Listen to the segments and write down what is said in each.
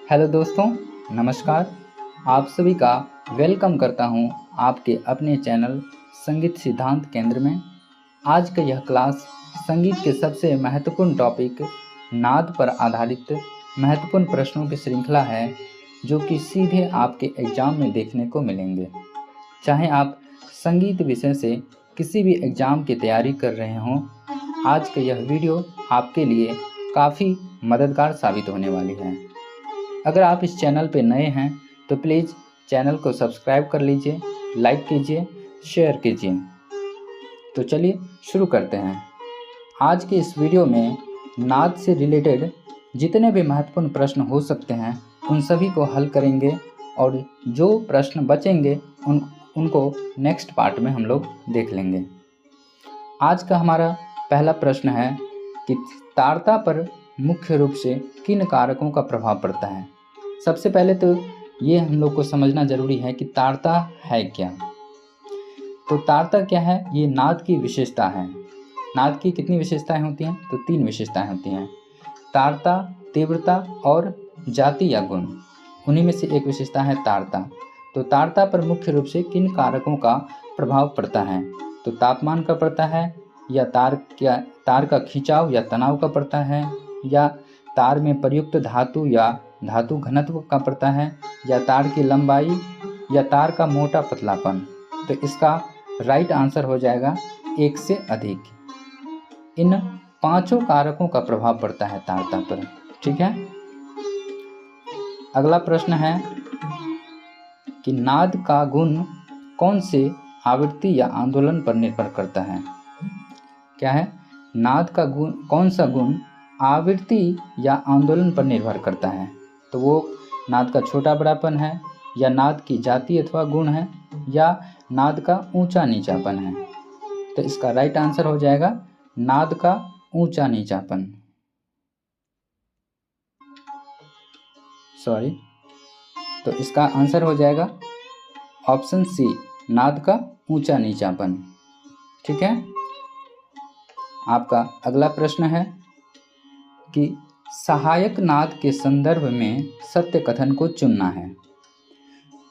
Hello दोस्तों, नमस्कार। आप सभी का वेलकम करता हूं आपके अपने चैनल संगीत सिद्धांत केंद्र में। आज का यह क्लास संगीत के सबसे महत्वपूर्ण टॉपिक नाद पर आधारित महत्वपूर्ण प्रश्नों की श्रृंखला है, जो कि सीधे आपके एग्जाम में देखने को मिलेंगे। चाहे आप संगीत विषय से किसी भी एग्जाम की तैयारी कर रहे हों, आज का यह वीडियो आपके लिए काफ़ी मददगार साबित होने वाली है। अगर आप इस चैनल पर नए हैं तो प्लीज़ चैनल को सब्सक्राइब कर लीजिए, लाइक कीजिए, शेयर कीजिए। तो चलिए शुरू करते हैं। आज के इस वीडियो में नाद से रिलेटेड जितने भी महत्वपूर्ण प्रश्न हो सकते हैं उन सभी को हल करेंगे, और जो प्रश्न बचेंगे उनको नेक्स्ट पार्ट में हम लोग देख लेंगे। आज का हमारा पहला प्रश्न है कि तारता पर मुख्य रूप से किन कारकों का प्रभाव पड़ता है। सबसे पहले तो ये हम लोग को समझना जरूरी है कि तारता है क्या। तो तारता क्या है? ये नाद की विशेषता है। नाद की कितनी विशेषताएं होती हैं? तो 3 विशेषताएं होती हैं: तारता, तीव्रता और जाति या गुण। उन्हीं में से एक विशेषता है तारता। तो तारता पर मुख्य रूप से किन कारकों का प्रभाव पड़ता है? तो तापमान का पड़ता है, या तार का खिंचाव या तनाव का पड़ता है, या तार में प्रयुक्त धातु या धातु घनत्व का पड़ता है, या तार की लंबाई, या तार का मोटा पतलापन। तो इसका राइट आंसर हो जाएगा एक से अधिक। इन 5 कारकों का प्रभाव पड़ता है तारता पर। ठीक है। अगला प्रश्न है कि नाद का गुण कौन से आवृत्ति या आंदोलन पर निर्भर करता है। क्या है? नाद का गुण, कौन सा गुण आवृत्ति या आंदोलन पर निर्भर करता है? तो वो नाद का छोटा बड़ापन है, या नाद की जाति अथवा गुण है, या नाद का ऊंचा नीचापन है। तो इसका राइट आंसर हो जाएगा नाद का ऊंचा नीचापन। तो इसका आंसर हो जाएगा ऑप्शन सी, नाद का ऊंचा नीचापन। ठीक है। आपका अगला प्रश्न है कि सहायक नाद के संदर्भ में सत्य कथन को चुनना है।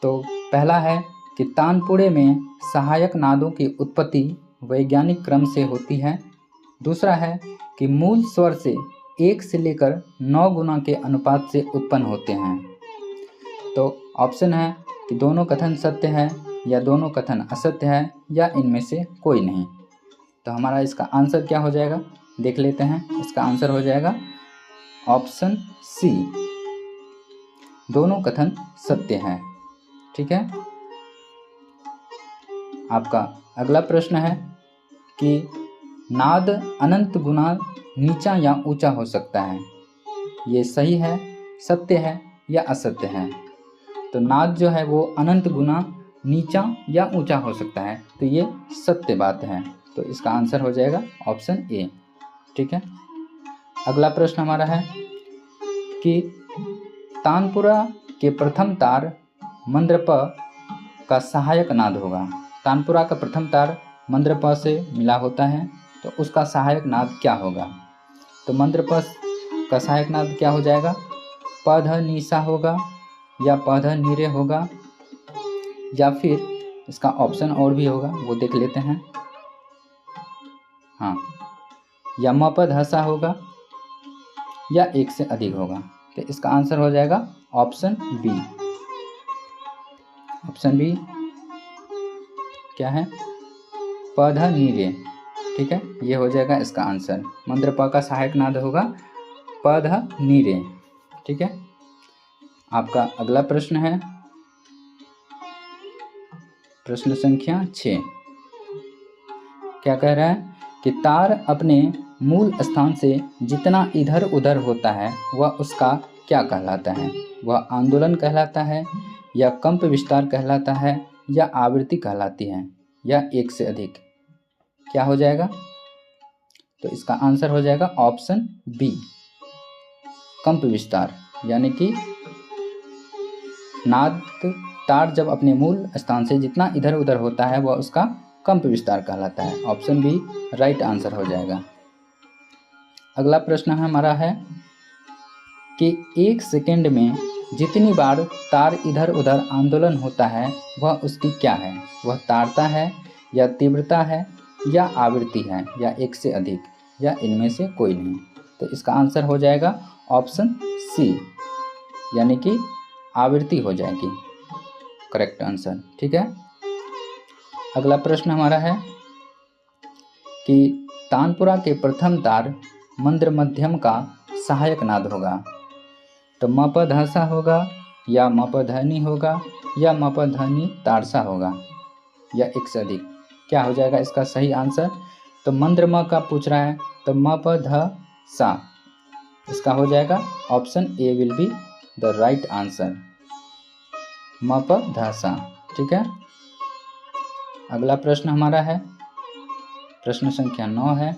तो पहला है कि तानपुरे में सहायक नादों की उत्पत्ति वैज्ञानिक क्रम से होती है। दूसरा है कि मूल स्वर से 1 से लेकर 9 गुना के अनुपात से उत्पन्न होते हैं। तो ऑप्शन है कि दोनों कथन सत्य है, या दोनों कथन असत्य है, या इनमें से कोई नहीं। तो हमारा इसका आंसर क्या हो जाएगा, देख लेते हैं। इसका आंसर हो जाएगा ऑप्शन सी, दोनों कथन सत्य है। ठीक है। आपका अगला प्रश्न है कि नाद अनंत गुना नीचा या ऊंचा हो सकता है। ये सही है, सत्य है, या असत्य है? तो नाद जो है वो अनंत गुना नीचा या ऊंचा हो सकता है, तो ये सत्य बात है। तो इसका आंसर हो जाएगा ऑप्शन ए। ठीक है। अगला प्रश्न हमारा है कि तानपुरा के प्रथम तार मंद्र प का सहायक नाद होगा। तानपुरा का प्रथम तार मंद्र प से मिला होता है, तो उसका सहायक नाद क्या होगा? तो मंद्र प का सहायक नाद क्या हो जाएगा? प ध नि सा होगा, या प ध नि रे होगा, या फिर इसका ऑप्शन और भी होगा, वो देख लेते हैं। हाँ, या म प ध सा होगा, या एक से अधिक होगा। तो इसका आंसर हो जाएगा ऑप्शन बी। ऑप्शन बी क्या है? प ध नि रे। ठीक है, ये हो जाएगा इसका आंसर। मंद्र प का सहायक नाद होगा प ध नि रे। ठीक है। आपका अगला प्रश्न है प्रश्न संख्या 6। क्या कह रहा है कि तार अपने मूल स्थान से जितना इधर उधर होता है वह उसका क्या कहलाता है? वह आंदोलन कहलाता है, या कंप विस्तार कहलाता है, या आवृत्ति कहलाती है, या एक से अधिक? क्या हो जाएगा? तो इसका आंसर हो जाएगा ऑप्शन बी, कंप विस्तार। यानी कि नाद तार जब अपने मूल स्थान से जितना इधर उधर होता है वह उसका कंप विस्तार कहलाता है। ऑप्शन बी राइट आंसर हो जाएगा। अगला प्रश्न हमारा है कि 1 सेकंड में जितनी बार तार इधर उधर आंदोलन होता है वह उसकी क्या है? वह तारता है या तीव्रता है या आवृत्ति है या एक से अधिक या इनमें से कोई नहीं। तो इसका आंसर हो जाएगा ऑप्शन सी, यानी कि आवृत्ति हो जाएगी करेक्ट आंसर। ठीक है। अगला प्रश्न हमारा है कि तानपुरा के प्रथम तार मंद्र मध्यम का सहायक नाद होगा। तो म प ध सा होगा या म प ध नि होगा या म प ध नि तारसा होगा या एक से अधिक, क्या हो जाएगा इसका सही आंसर? तो मंद्र म का पूछ रहा है, तो म प ध सा इसका हो जाएगा option A will be the right answer, म प ध सा। ठीक है। अगला प्रश्न हमारा है प्रश्न संख्या 9 है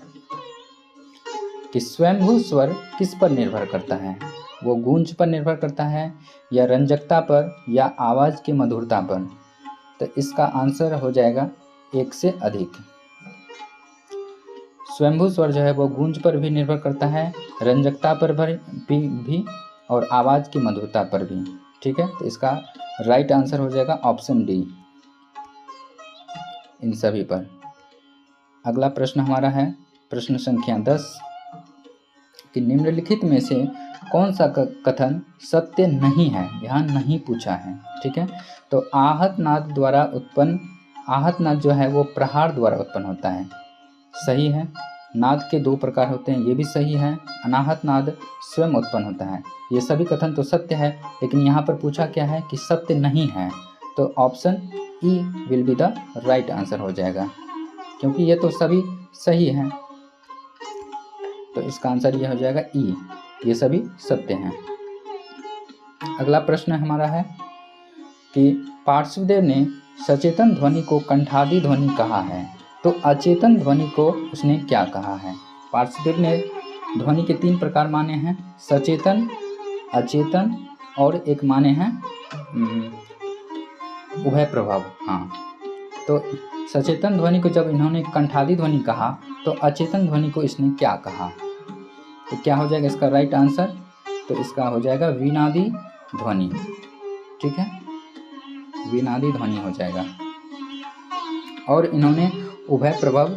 कि स्वयंभू स्वर किस पर निर्भर करता है? वो गूंज पर निर्भर करता है या रंजकता पर या आवाज़ की मधुरता पर? तो इसका आंसर हो जाएगा एक से अधिक। स्वयंभू स्वर जो है वो गूंज पर भी निर्भर करता है, रंजकता पर भी और आवाज़ की मधुरता पर भी। ठीक है। तो इसका राइट आंसर हो जाएगा ऑप्शन डी, इन सभी पर। अगला प्रश्न हमारा है प्रश्न संख्या 10 कि निम्नलिखित में से कौन सा कथन सत्य नहीं है? यहाँ नहीं पूछा है। ठीक है। तो आहत नाद द्वारा उत्पन्न, आहत नाद जो है वो प्रहार द्वारा उत्पन्न होता है, सही है। नाद के 2 प्रकार होते हैं, ये भी सही है। अनाहत नाद स्वयं उत्पन्न होता है, ये सभी कथन तो सत्य है, लेकिन यहाँ पर पूछा क्या है कि सत्य नहीं है। तो option E will be the right answer हो जाएगा, क्योंकि ये तो सभी सही हैं। तो इसका आंसर ये हो जाएगा ई, ये सभी सत्य हैं। अगला प्रश्न हमारा है कि पार्श्वदेव ने सचेतन ध्वनि को कंठादि ध्वनि कहा है, तो अचेतन ध्वनि को उसने क्या कहा है? पार्श्वदेव ने ध्वनि के 3 प्रकार माने हैं, सचेतन, अचेतन और एक माने हैं उभय प्रभाव। हाँ, तो सचेतन ध्वनि को जब इन्होंने कंठादि ध्वनि कहा तो अचेतन ध्वनि को इसने क्या कहा? तो क्या हो जाएगा इसका राइट आंसर? तो इसका हो जाएगा विनादी ध्वनि। ठीक है, विनादी ध्वनि हो जाएगा। और इन्होंने उभय प्रभाव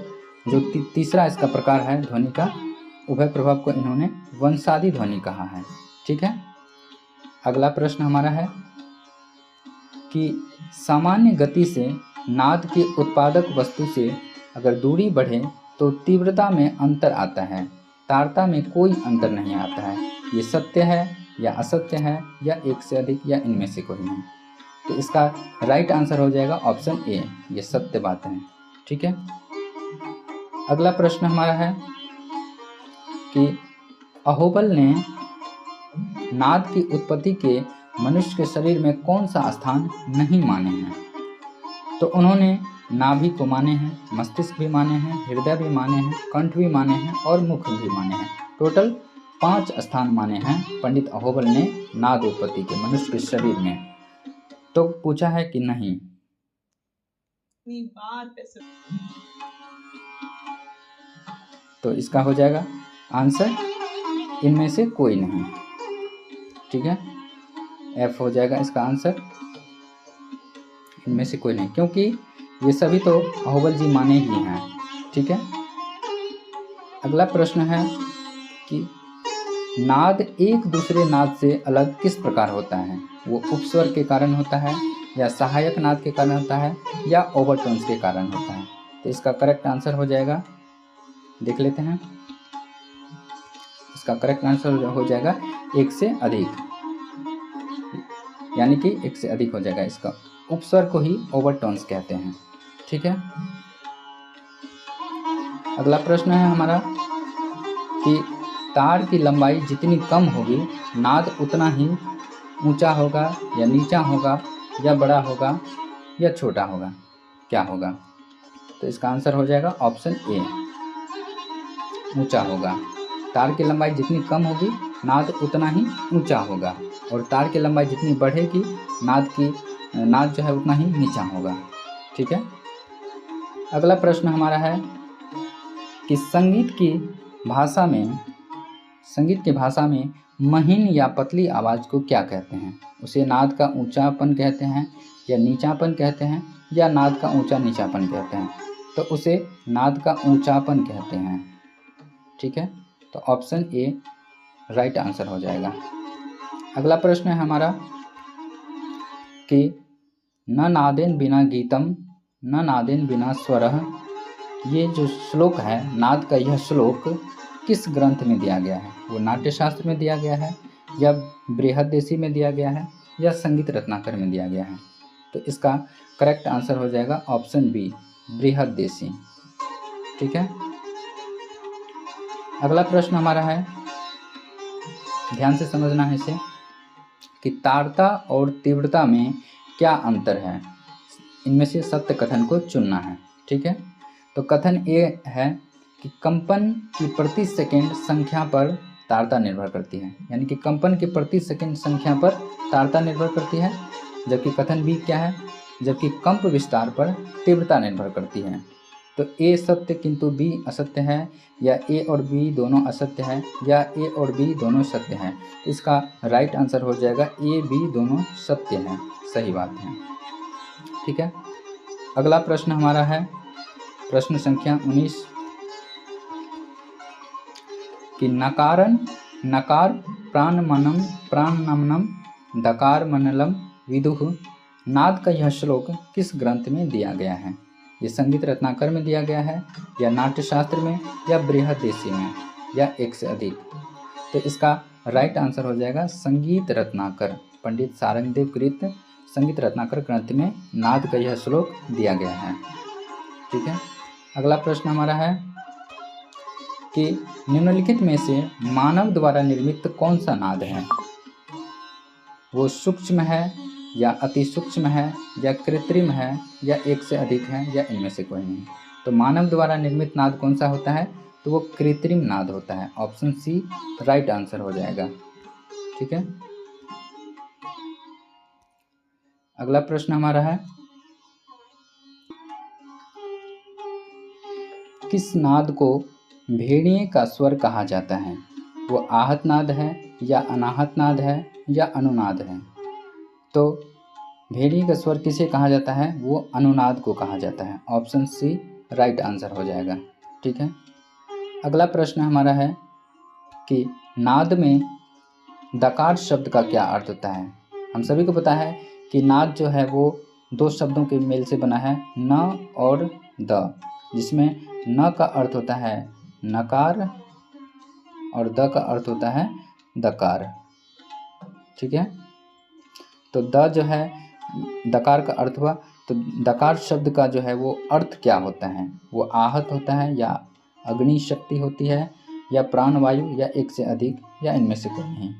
जो तीसरा इसका प्रकार है ध्वनि का, उभय प्रभाव को इन्होंने वंशादी ध्वनि कहा है। ठीक है। अगला प्रश्न हमारा है कि सामान्य गति से नाद के उत्पादक वस्तु से अगर दूरी बढ़े तो तीव्रता में अंतर आता है, तारता में कोई अंतर नहीं आता है। ये सत्य है या असत्य है या एक से अधिक या इनमें से कोई नहीं? तो इसका राइट आंसर हो जाएगा ऑप्शन ए, ये सत्य बात है। ठीक है। अगला प्रश्न हमारा है कि अहोबल ने नाद की उत्पत्ति के मनुष्य के शरीर में कौन सा स्थान नहीं माने हैं? तो उन्होंने नाभि को माने हैं, मस्तिष्क भी माने हैं, हृदय भी माने हैं, कंठ भी माने हैं और मुख भी माने हैं। टोटल 5 स्थान माने हैं पंडित अहोबल ने नाद उत्पत्ति के मनुष्य के शरीर में। तो पूछा है कि नहीं, तो इसका हो जाएगा आंसर इनमें से कोई नहीं। ठीक है, एफ हो जाएगा इसका आंसर, इनमें से कोई नहीं, क्योंकि ये सभी तो अहोबल जी माने ही हैं। ठीक है। अगला प्रश्न है कि नाद एक दूसरे नाद से अलग किस प्रकार होता है? वो उपस्वर के कारण होता है या सहायक नाद के कारण होता है या ओवरटोन्स के कारण होता है? तो इसका करेक्ट आंसर हो जाएगा, देख लेते हैं। इसका करेक्ट आंसर हो जाएगा एक से अधिक, यानी कि एक से अधिक हो जाएगा। इसका उपस्वर को ही ओवरटोन्स कहते हैं। ठीक है। अगला प्रश्न है हमारा कि तार की लंबाई जितनी कम होगी नाद उतना ही ऊंचा होगा या नीचा होगा या बड़ा होगा या छोटा होगा, क्या होगा? तो इसका आंसर हो जाएगा ऑप्शन ए, ऊंचा होगा। तार की लंबाई जितनी कम होगी नाद उतना ही ऊंचा होगा, और तार की लंबाई जितनी बढ़ेगी नाद जो है उतना ही नीचा होगा। ठीक है। अगला प्रश्न हमारा है कि संगीत की भाषा में महीन या पतली आवाज़ को क्या कहते हैं? उसे नाद का ऊंचापन कहते हैं या नीचापन कहते हैं या नाद का ऊंचा नीचापन कहते हैं? तो उसे नाद का ऊंचापन कहते हैं। ठीक है, तो ऑप्शन ए राइट आंसर हो जाएगा। अगला प्रश्न है हमारा कि न नादेन बिना गीतम न नादेन बिना स्वरः, ये जो श्लोक है, नाद का यह श्लोक किस ग्रंथ में दिया गया है? वो नाट्य शास्त्र में दिया गया है या बृहदेशी में दिया गया है या संगीत रत्नाकर में दिया गया है? तो इसका करेक्ट आंसर हो जाएगा ऑप्शन बी, बृहदेशी। ठीक है, अगला प्रश्न हमारा है, ध्यान से समझना है इसे, कि तारता और तीव्रता में क्या अंतर है? इनमें से सत्य कथन को चुनना है। ठीक है, तो कथन ए है कि कंपन की प्रति सेकंड संख्या पर तारता निर्भर करती है, यानी कि कंपन की प्रति सेकंड संख्या पर तारता निर्भर करती है। जबकि कथन बी क्या है, जबकि कंप विस्तार पर तीव्रता निर्भर करती है। तो ए सत्य किंतु बी असत्य है, या ए और बी दोनों असत्य है, या ए और बी दोनों सत्य हैं? इसका राइट आंसर हो जाएगा ए बी दोनों सत्य हैं, सही बात है। ठीक है, अगला प्रश्न हमारा है प्रश्न संख्या 19 कि नकार प्राणनमनम दकार मनलम विदुः, नाद का यह श्लोक किस ग्रंथ में दिया गया है? ये संगीत रत्नाकर में दिया गया है या नाट्य शास्त्र में या बृहदेशी में या एक से अधिक? तो इसका राइट आंसर हो जाएगा संगीत रत्नाकर, पंडित सारंगदेव कृत संगीत रत्नाकर ग्रंथ में नाद का यह श्लोक दिया गया है। ठीक है, अगला प्रश्न हमारा है कि निम्नलिखित में से मानव द्वारा निर्मित कौन सा नाद है? वो सूक्ष्म है या अति सूक्ष्म है या कृत्रिम है या एक से अधिक है या इनमें से कोई नहीं? तो मानव द्वारा निर्मित नाद कौन सा होता है? तो वो कृत्रिम नाद होता है, ऑप्शन सी राइट आंसर हो जाएगा। ठीक है, अगला प्रश्न हमारा है, किस नाद को भेड़िए का स्वर कहा जाता है? वो आहत नाद है या अनाहत नाद है या अनुनाद है? तो भेड़िए का स्वर किसे कहा जाता है? वो अनुनाद को कहा जाता है, ऑप्शन सी राइट आंसर हो जाएगा। ठीक है, अगला प्रश्न हमारा है कि नाद में दकार शब्द का क्या अर्थ होता है? हम सभी को पता है कि नाद जो है वो दो शब्दों के मेल से बना है, न और द, जिसमें न का अर्थ होता है नकार और द का अर्थ होता है दकार। ठीक है, तो द जो है दकार का अर्थ हुआ, तो दकार शब्द का जो है वो अर्थ क्या होता है? वो आहत होता है या अग्नि शक्ति होती है या प्राणवायु या एक से अधिक या इनमें से कोई नहीं?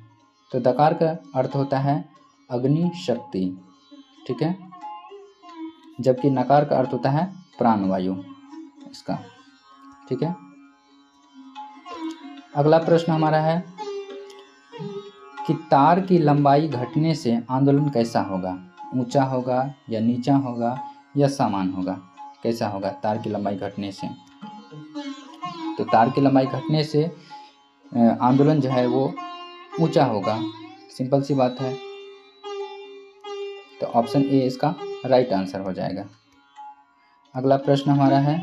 तो दकार का अर्थ होता है अग्नि शक्ति। ठीक है, जबकि नकार का अर्थ होता है प्राणवायु इसका। ठीक है, अगला प्रश्न हमारा है कि तार की लंबाई घटने से आंदोलन कैसा होगा? ऊंचा होगा या नीचा होगा या समान होगा? कैसा होगा तार की लंबाई घटने से? तो तार की लंबाई घटने से आंदोलन जो है वो ऊंचा होगा, सिंपल सी बात है। तो ऑप्शन ए इसका राइट आंसर हो जाएगा। अगला प्रश्न हमारा है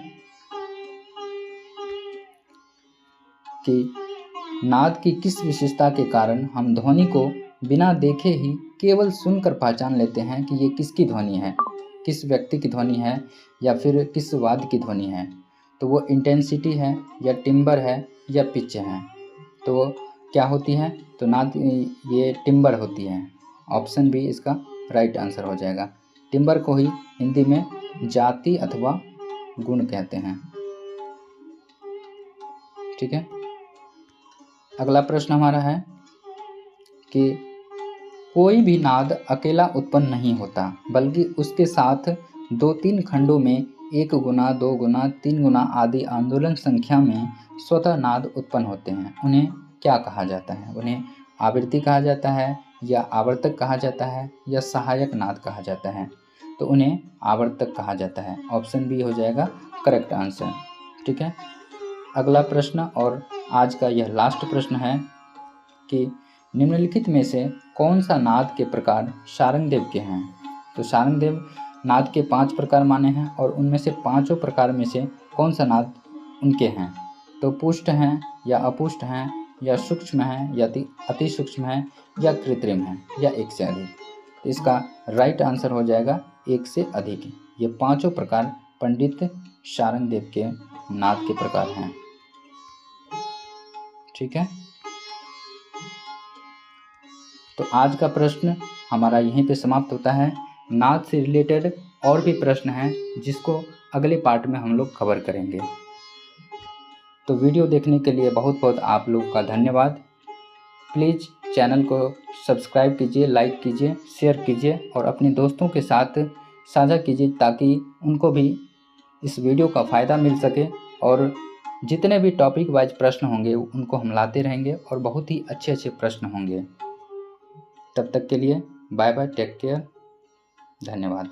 कि नाद की किस विशेषता के कारण हम ध्वनि को बिना देखे ही केवल सुनकर पहचान लेते हैं कि ये किसकी ध्वनि है, किस व्यक्ति की ध्वनि है या फिर किस वाद्य की ध्वनि है? तो वो इंटेंसिटी है या टिम्बर है या पिच है? तो वो क्या होती है? तो नाद ये टिम्बर होती है, ऑप्शन बी इसका राइट आंसर हो जाएगा। टिम्बर को ही हिंदी में जाति अथवा गुण कहते हैं। ठीक है, अगला प्रश्न हमारा है कि कोई भी नाद अकेला उत्पन्न नहीं होता, बल्कि उसके साथ 2-3 खंडों में 1 गुना 2 गुना 3 गुना आदि आंदोलन संख्या में स्वतः नाद उत्पन्न होते हैं। उन्हें क्या कहा जाता है? उन्हें आवृत्ति कहा जाता है या आवर्तक कहा जाता है या सहायक नाद कहा जाता है? तो उन्हें आवर्तक कहा जाता है, ऑप्शन बी हो जाएगा करेक्ट आंसर। ठीक है, अगला प्रश्न और आज का यह लास्ट प्रश्न है कि निम्नलिखित में से कौन सा नाद के प्रकार शारंगदेव के हैं? तो शारंगदेव नाद के 5 प्रकार माने हैं और उनमें से 5 प्रकार में से कौन सा नाद उनके हैं? तो पुष्ट हैं या अपुष्ट हैं या सूक्ष्म हैं या अति सूक्ष्म हैं या कृत्रिम हैं या एक से अधिक। तो इसका राइट आंसर हो जाएगा एक से अधिक। ये 5 प्रकार पंडित शारंगदेव के नाद के प्रकार हैं। ठीक है, तो आज का प्रश्न हमारा यहीं पे समाप्त होता है। नाद से रिलेटेड और भी प्रश्न हैं जिसको अगले पार्ट में हम लोग कवर करेंगे। तो वीडियो देखने के लिए बहुत बहुत आप लोग का धन्यवाद। प्लीज़ चैनल को सब्सक्राइब कीजिए, लाइक कीजिए, शेयर कीजिए और अपने दोस्तों के साथ साझा कीजिए ताकि उनको भी इस वीडियो का फ़ायदा मिल सके। और जितने भी टॉपिक वाइज प्रश्न होंगे उनको हम लाते रहेंगे और बहुत ही अच्छे अच्छे प्रश्न होंगे। तब तक के लिए बाय बाय, टेक केयर, धन्यवाद।